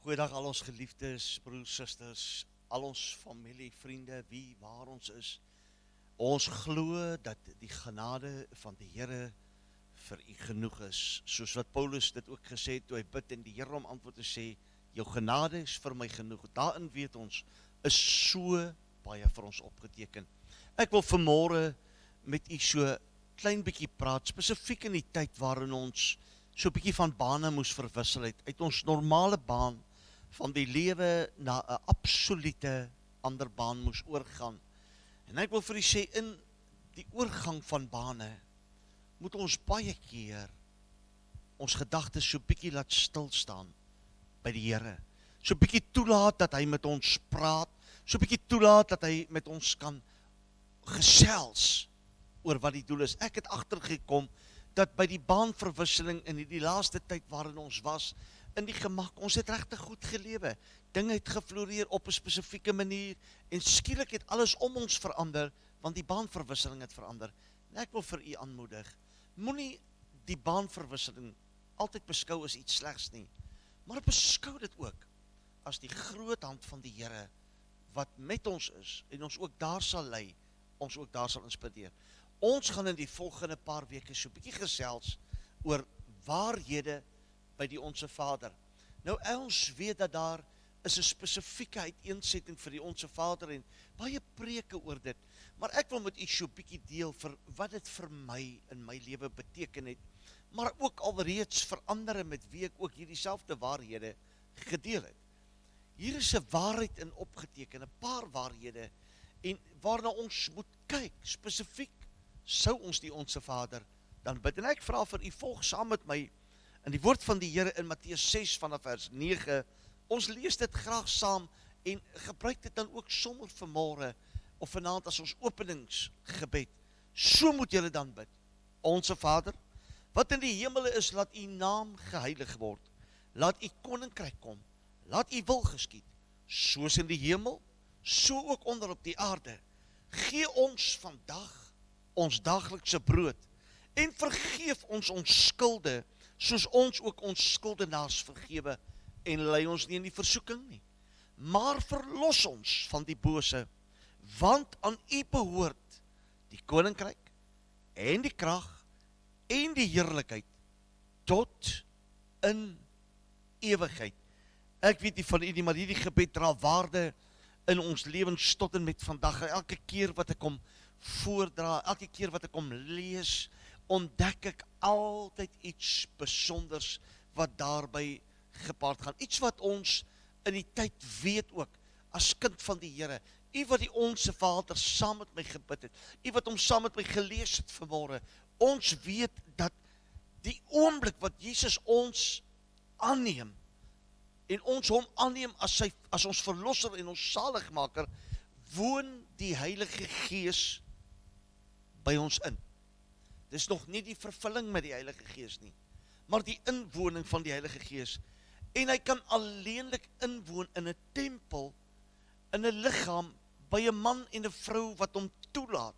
Goeiedag al ons geliefdes, broers, susters, al ons familie, vriende, wie, waar ons is. Ons glo dat die genade van die Here vir u genoeg is. Soos wat Paulus dit ook gesê het, toe hy bid en die Here om antwoord te sê, jou genade is vir my genoeg. Daarin weet ons, is so baie vir ons opgeteken. Ek wil vanmôre met u so klein bietjie praat, spesifiek in die tyd waarin ons so bietjie van bane moes verwissel het, uit ons normale baan van die lewe na 'n absolute ander baan moes oorgaan. En ek wil vir u sê, in die oorgang van bane, moet ons baie keer ons gedagtes so bietjie laat stilstaan by die Here. So bietjie toelaat dat hy met ons praat, so bietjie toelaat dat hy met ons kan gesels oor wat die doel is. Ek het agtergekom dat by die baanverwisseling in die laaste tyd waarin ons was, in die gemak, ons het regtig goed gelewe. Dinge het gefloreer op 'n spesifieke manier, en skielik het alles om ons verander, want die baanverwisseling het verander. En ek wil vir u aanmoedig, moenie die baanverwisseling altyd beskou as iets slegs nie, maar beskou dit ook as die groot hand van die Here, wat met ons is, en ons ook daar sal lei, ons ook daar sal inspireer. Ons gaan in die volgende paar weke so 'n bietjie gesels oor waarhede by die Onse Vader. Nou, ons weet dat daar is 'n spesifieke uiteensetting vir die Onse Vader en baie preke oor dit, maar ek wil met u so 'n bietjie deel vir wat dit vir my in my lewe beteken het, maar ook alreeds vir ander met wie ek ook hierdie selfde waarhede gedeel het. Hier is 'n waarheid in opgeteken, 'n paar waarhede, en waarna ons moet kyk, spesifiek sou ons die Onse Vader dan bid. En ek vra vir u, volg saam met my in die woord van die Here in Matteus 6 vanaf vers 9. Ons lees dit graag saam en gebruik dit dan ook sommer vanmôre of vanaand as ons openingsgebed. So moet julle dan bid. Onse Vader, wat in die hemele is, laat u naam geheilig word. Laat u koninkryk kom. Laat u wil geskied, soos in die hemel, so ook onder op die aarde. Gee ons vandag ons daglikse brood, en vergeef ons skulde, soos ons ook ons skuldenaars vergewe, en lei ons nie in die versoeking nie, maar verlos ons van die bose, want aan u behoort die koninkryk, en die krag, en die heerlikheid, tot in ewigheid. Ek weet nie van u nie, maar hierdie gebed dra waarde in ons lewens tot en met vandag. Elke keer wat ek hom voordra, elke keer wat ek hom lees, ontdek ek altyd iets besonders wat daarby gepaard gaan. Iets wat ons in die tyd weet ook, as kind van die Here. U wat die Onse Vader saam met my gebid het, u wat hom saam met my gelees het vanmôre, ons weet dat die oomblik wat Jesus ons aanneem, en ons hom aanneem as ons verlosser en ons saligmaker, woon die Heilige Gees by ons in. Dis nog nie die vervulling met die Heilige Gees nie, maar die inwoning van die Heilige Gees. En hy kan alleenlik inwoon in 'n tempel, in 'n liggaam, by 'n man en 'n vrou wat hom toelaat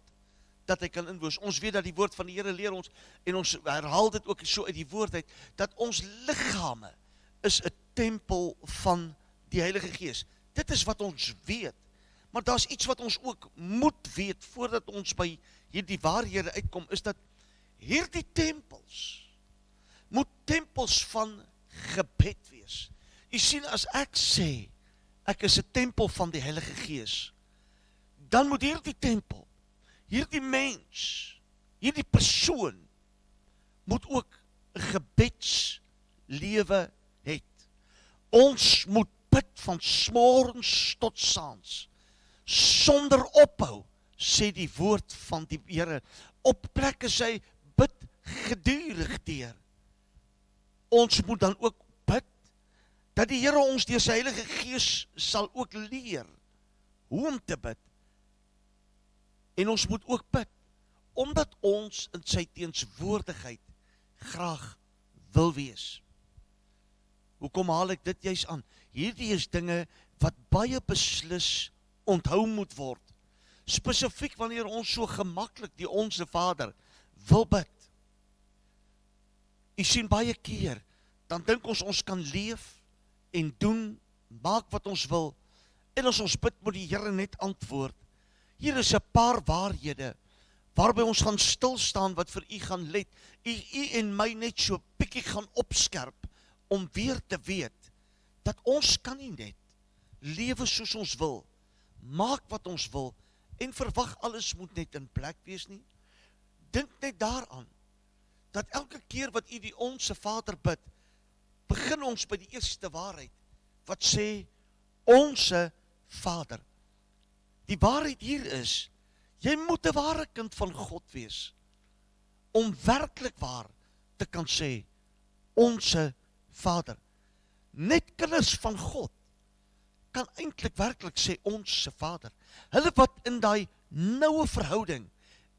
dat hy kan inwoon. Ons weet dat die woord van die Here leer ons, en ons herhaal dit ook so uit die woord uit, dat ons liggame is 'n tempel van die Heilige Gees. Dit is wat ons weet. Maar daar's iets wat ons ook moet weet, voordat ons by hierdie waarhede uitkom, is dat hierdie tempels moet tempels van gebed wees. U sien, as ek sê, ek is 'n tempel van die Heilige Gees, dan moet hierdie tempel, hierdie mens, hierdie persoon, moet ook 'n gebedslewe het. Ons moet bid van smorens tot saans, sonder ophou, sê die woord van die Here. Op plekke sê, bid gedurig deur. Ons moet dan ook bid, dat die Here ons deur sy Heilige Gees sal ook leer, hoe om te bid. En ons moet ook bid, omdat ons in sy teenswoordigheid graag wil wees. Hoekom haal ek dit juis aan? Hierdie is dinge wat baie beslis onthou moet word. Spesifiek wanneer ons so gemaklik die Onse Vader wil bid. U sien, baie keer, dan dink ons kan leef en doen, maak wat ons wil, en as ons bid, moet die Here net antwoord. Hier is 'n paar waarhede, waarby ons gaan stilstaan, wat vir u gaan let, u en my net so bietjie gaan opskerp, om weer te weet, dat ons kan nie net lewe soos ons wil, maak wat ons wil, en verwag alles moet net in plek wees nie. Dink net daaraan, dat elke keer wat u die Onse Vader bid, begin ons by die eerste waarheid, wat sê, Onse Vader. Die waarheid hier is, jy moet 'n ware kind van God wees, om werklik waar te kan sê, Onse Vader. Net kinders van God, kan eintlik werklik sê, Onse Vader. Hulle wat in daai noue verhouding,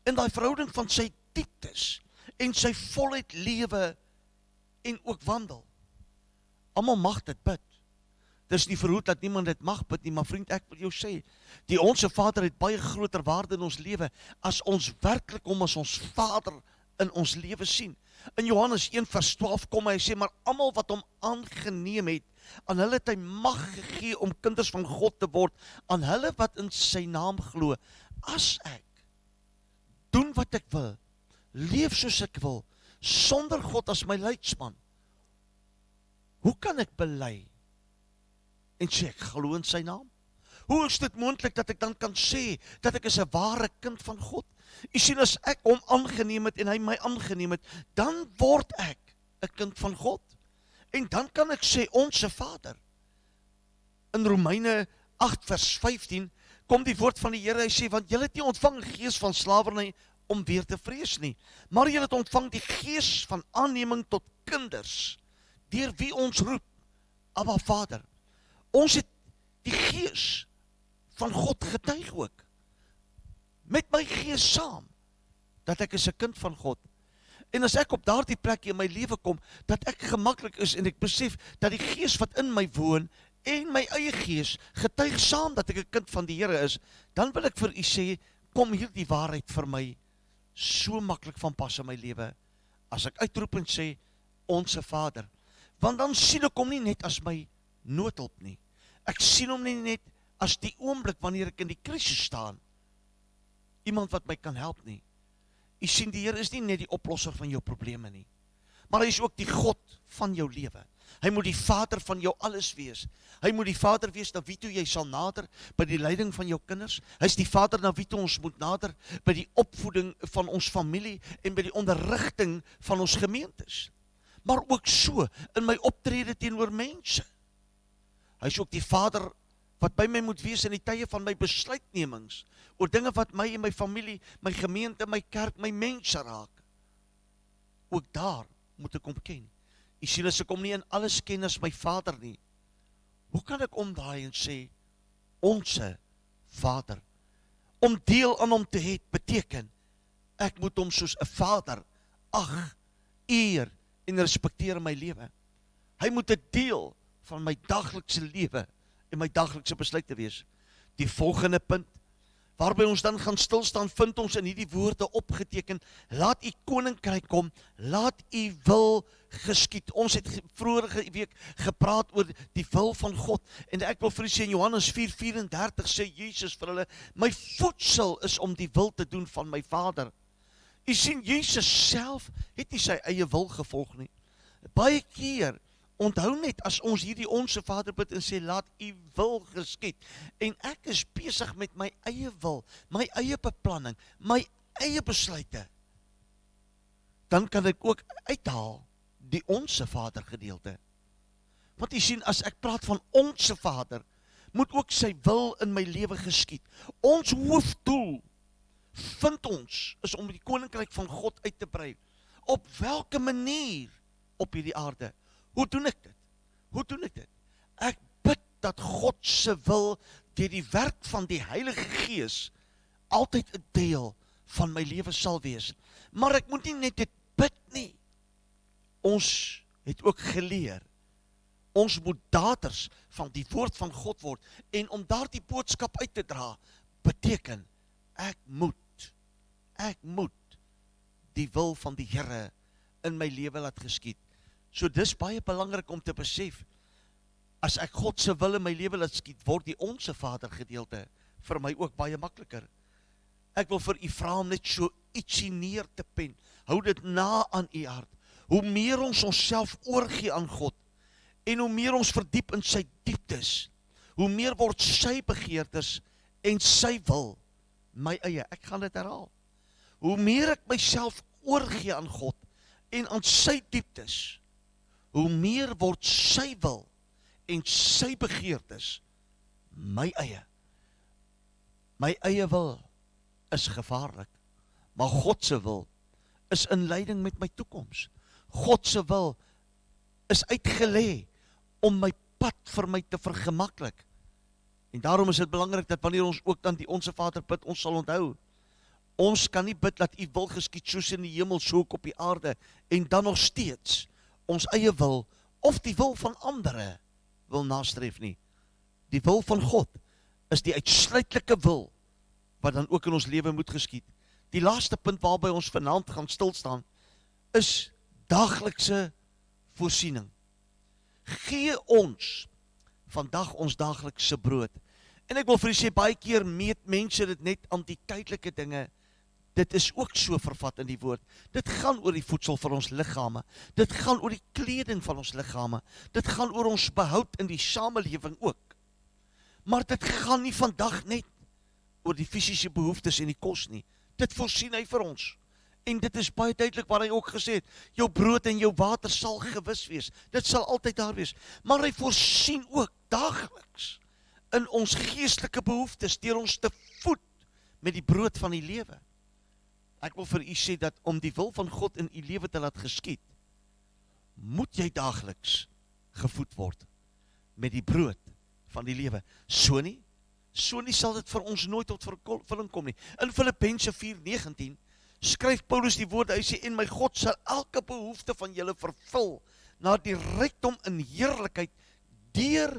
in daai verhouding van sy dieptes, en sy volheid lewe, en ook wandel. Almal mag dit bid. Dis nie verhoed dat niemand dit mag bid nie, maar vriend, ek wil jou sê, die Onse Vader het baie groter waarde in ons lewe, as ons werklik hom as ons Vader in ons lewe sien. In Johannes 1 vers 12 kom hy sê, maar almal wat hom aangeneem het, aan hulle het hy mag gegee om kinders van God te word, aan hulle wat in sy naam glo. As ek doen wat ek wil, leef soos ek wil, sonder God as my leidsman, hoe kan ek bely en sê ek glo in sy naam? Hoe is dit moontlik dat ek dan kan sê dat ek is 'n ware kind van God? U sien, as ek hom aangeneem het en hy my aangeneem het, dan word ek 'n kind van God. En dan kan ek sê, Onse Vader. In Romeine 8 vers 15 kom die woord van die Here, hy sê, want julle het nie ontvang 'n gees van slawerny om weer te vrees nie, maar julle het ontvang die gees van aanneming tot kinders, deur wie ons roep, Abba Vader. Ons het die gees van God getuig ook, met my gees saam, dat ek is 'n kind van God. En as ek op daardie plek in my lewe kom, dat ek gemaklik is, en ek besef, dat die gees wat in my woon, en my eie gees, getuig saam dat ek 'n kind van die Here is, dan wil ek vir u sê, kom hierdie waarheid vir my, so maklik van pas in my lewe, as ek uitroep en sê, Onse Vader. Want dan sien ek hom nie net as my noodhulp nie. Ek sien hom nie net as die oomblik wanneer ek in die krisis staan, iemand wat my kan help nie. U sien, die Here is nie net die oplosser van jou probleme nie, maar hy is ook die God van jou lewe. Hy moet die Vader van jou alles wees. Hy moet die Vader wees na wie toe jy sal nader, by die leiding van jou kinders. Hy is die Vader na wie toe ons moet nader, by die opvoeding van ons familie, en by die onderrigting van ons gemeentes. Maar ook so, in my optrede teenoor mense. Hy is ook die Vader wat by my moet wees in die tye van my besluitnemings, oor dinge wat my en my familie, my gemeente, my kerk, my mense raak. Ook daar moet ek hom ken. U sien, as ek hom nie in alles ken as my Vader nie, hoe kan ek omdraai en sê, Onse Vader? Om deel aan hom te hê, beteken, ek moet hom soos 'n Vader ag, eer en respekteer in my lewe. Hy moet 'n deel van my daglikse lewe en my daglikse besluite wees. Die volgende punt, waarby ons dan gaan stilstaan, vind ons in hierdie woorde opgeteken, laat u koninkryk kom, laat u wil geskied. Ons het vorige week gepraat oor die wil van God, en ek wil vir u sê, in Johannes 4:34 sê Jesus vir hulle, my voedsel is om die wil te doen van my Vader. U sien, Jesus self het nie sy eie wil gevolg nie. Baie keer, onthou net, as ons hierdie Onse Vader bid en sê, laat u wil geskied, en ek is besig met my eie wil, my eie beplanning, my eie besluite, dan kan ek ook uithaal die Onse Vader gedeelte. Want u sien, as ek praat van Onse Vader, moet ook sy wil in my lewe geskied. Ons hoofdoel, vind ons, is om die koninkryk van God uit te brei. Op welke manier op hierdie aarde? Hoe doen ek dit? Hoe doen ek dit? Ek bid dat God se wil deur die werk van die Heilige Gees altyd 'n deel van my lewe sal wees. Maar ek moet nie net dit bid nie. Ons het ook geleer, ons moet daders van die woord van God word, en om daardie boodskap uit te dra, beteken, ek moet die wil van die Here in my lewe laat geskied. So dis baie belangrik om te besef, as ek God se wil in my lewe laat skiet, word die Onse Vader gedeelte vir my ook baie makliker. Ek wil vir u vra om net so ietsie neer te pen. Hou dit na aan u hart. Hoe meer ons onsself oorgee aan God, en hoe meer ons verdiep in sy dieptes, hoe meer word sy begeertes en sy wil my eie. Ek gaan dit herhaal. Hoe meer ek myself oorgee aan God en aan sy dieptes, hoe meer word sy wil en sy begeertes my eie. My eie wil is gevaarlik, maar God se wil is in leiding met my toekoms. God se wil is uitgelê om my pad vir my te vergemaklik. En daarom is dit belangrik dat wanneer ons ook dan die Onse Vader bid, ons sal onthou, ons kan nie bid dat u wil geskied soos in die hemel, so ook op die aarde, en dan nog steeds ons eie wil, of die wil van ander wil nastreef nie. Die wil van God is die uitsluitlike wil, wat dan ook in ons lewe moet geskied. Die laaste punt waarby ons vanaand gaan stilstaan, is daaglikse voorsiening. Gee ons vandag ons daaglikse brood. En ek wil vir u sê, baie keer meet mense dit net aan die tydelike dinge. Dit is ook so vervat in die woord. Dit gaan oor die voedsel van ons liggame. Dit gaan oor die kleding van ons liggame. Dit gaan oor ons behoud in die samelewing ook. Maar dit gaan nie vandag net oor die fisiese behoeftes en die kos nie. Dit voorsien hy vir ons. En dit is baie duidelik wat hy ook gesê het. Jou brood en jou water sal gewis wees. Dit sal altyd daar wees. Maar hy voorsien ook daagliks in ons geestelike behoeftes, deur ons te voed met die brood van die lewe. Ek wil vir u sê dat om die wil van God in u lewe te laat geskied, moet jy daagliks gevoed word met die brood van die lewe. So nie sal dit vir ons nooit tot vervulling kom nie. In Filippense 4:19 skryf Paulus die woorde, hy sê, en my God sal elke behoefte van julle vervul na die rykdom in heerlikheid deur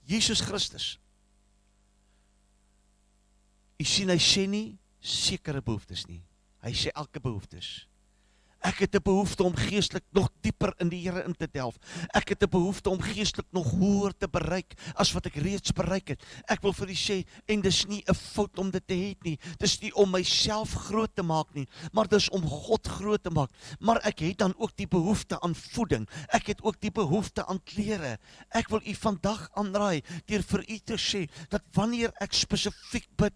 Jesus Christus. U sien, hy sê nie sekere behoeftes nie. Hy sê elke behoeftes. Ek het 'n behoefte om geestelik nog dieper in die Here in te delf. Ek het 'n behoefte om geestelik nog hoër te bereik as wat ek reeds bereik het. Ek wil vir u sê, en dis nie 'n fout om dit te hê nie. Dis nie om myself groot te maak nie, maar dis om God groot te maak. Maar ek het dan ook die behoefte aan voeding. Ek het ook die behoefte aan klere. Ek wil u vandag aanraai deur vir u te sê dat wanneer ek spesifiek bid,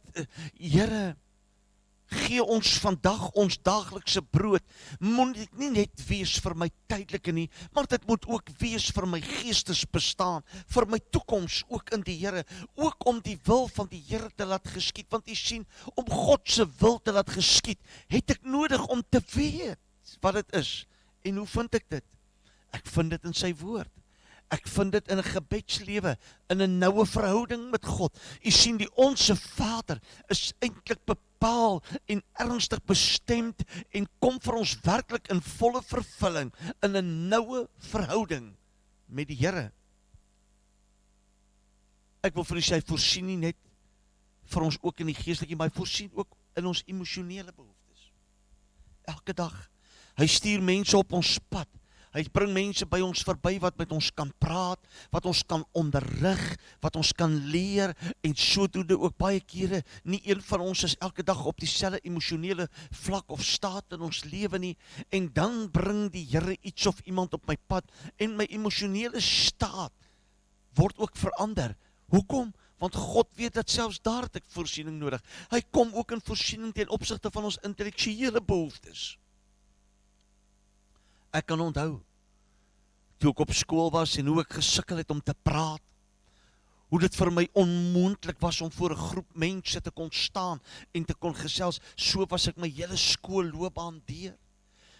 Here, gee ons vandag ons daaglikse brood, moet dit nie net wees vir my tydelike nie, maar dit moet ook wees vir my geestesbestaan, vir my toekoms ook in die Here, ook om die wil van die Here te laat geskied, want u sien, om God se wil te laat geskied, het ek nodig om te weet wat dit is. En hoe vind ek dit? Ek vind dit in sy woord. Ek vind dit in 'n gebedslewe, in 'n noue verhouding met God. U sien, die Onse Vader is eintlik bepaal en ernstig bestemd en kom vir ons werklik in volle vervulling in 'n noue verhouding met die Here. Ek wil vir u sê, hy voorsien nie net vir ons ook in die geestelike, maar hy voorsien ook in ons emosionele behoeftes. Elke dag. Hy stuur mense op ons pad. Hy bring mense by ons verby wat met ons kan praat, wat ons kan onderrig, wat ons kan leer, en sodoende ook baie kere, nie een van ons is elke dag op dieselfde emosionele vlak of staat in ons lewe nie, en dan bring die Here iets of iemand op my pad, en my emosionele staat word ook verander. Hoekom? Want God weet dat selfs daar het ek voorsiening nodig. Hy kom ook in voorsiening ten opsigte van ons intellektuele behoeftes. Ek kan onthou, toe ek op skool was en hoe ek gesukkel het om te praat, hoe dit vir my onmoontlik was om voor 'n groep mense te kon staan en te kon gesels, so was ek my hele skoolloopbaan deur.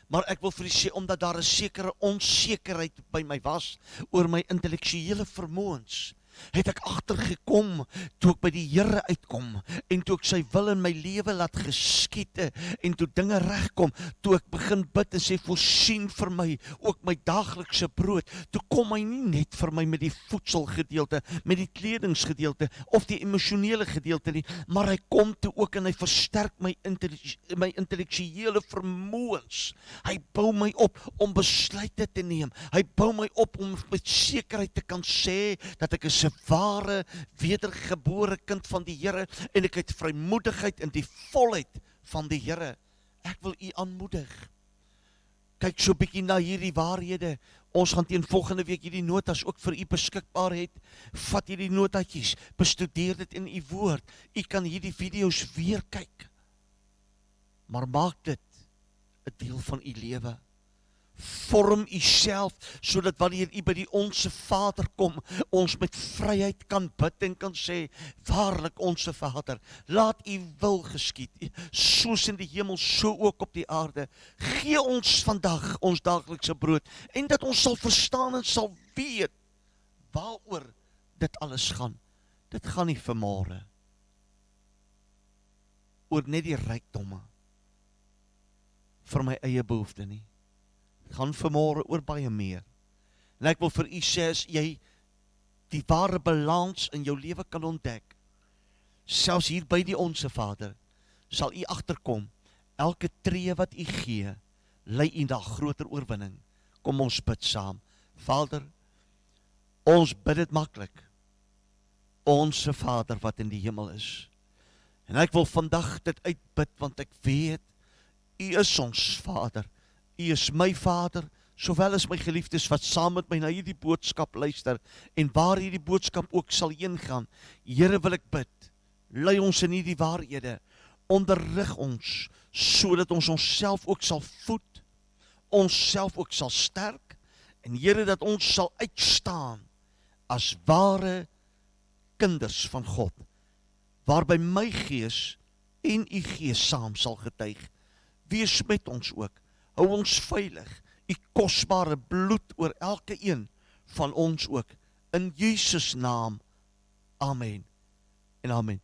Maar ek wil vir u sê, omdat daar 'n sekere onsekerheid by my was oor my intellektuele vermoëns, het ek agtergekom, toe ek by die Here uitkom, en toe ek sy wil in my lewe laat geskied, en toe dinge regkom, toe ek begin bid en sê, voorsien vir my, ook my daaglikse brood, toe kom hy nie net vir my met die voedselgedeelte, met die kledingsgedeelte, of die emosionele gedeelte nie, maar hy kom toe ook en hy versterk my intellektuele vermoëns. Hy bou my op om besluite te neem. Hy bou my op om met sekerheid te kan sê dat ek is 'n ware, wedergebore kind van die Here en ek het vrymoedigheid in die volheid van die Here. Ek wil u aanmoedig. Kyk so 'n bietjie na hierdie waarhede. Ons gaan teen volgende week hierdie notas ook vir u beskikbaar het. Vat hierdie notatjies, bestudeer dit in u woord. U kan hierdie video's weer kyk. Maar maak dit 'n deel van u lewe. Vorm u self, sodat wanneer u by die Onse Vader kom, ons met vryheid kan bid en kan sê, waarlik Onse Vader, laat u wil geskied, soos in die hemel, so ook op die aarde. Gee ons vandag ons daaglikse brood, en dat ons sal verstaan en sal weet, waaroor dit alles gaan. Dit gaan nie vanmôre oor net die rykdomme vir my eie behoefte nie. Dit gaan vanmôre oor baie meer. En ek wil vir u sê, as jy die ware balans in jou lewe kan ontdek, selfs hier by die Onse Vader, sal u agterkom, elke tree wat u gee, lei u na groter oorwinning. Kom ons bid saam. Vader, ons bid dit maklik. Onse Vader wat in die hemel is. En ek wil vandag dit uitbid, want ek weet, u is ons Vader. U is my Vader, sowel as my geliefdes wat saam met my na hierdie boodskap luister, en waar hierdie boodskap ook sal heen gaan. Here, wil ek bid, lei ons in hierdie waarhede, onderrig ons, sodat ons onsself ook sal voed, onsself ook sal sterk, en Here, dat ons sal uitstaan as ware kinders van God, waarby my gees en u gees saam sal getuig. Wees met ons ook. Hou ons veilig, u kosbare bloed oor elke een van ons ook, in Jesus naam, amen en amen.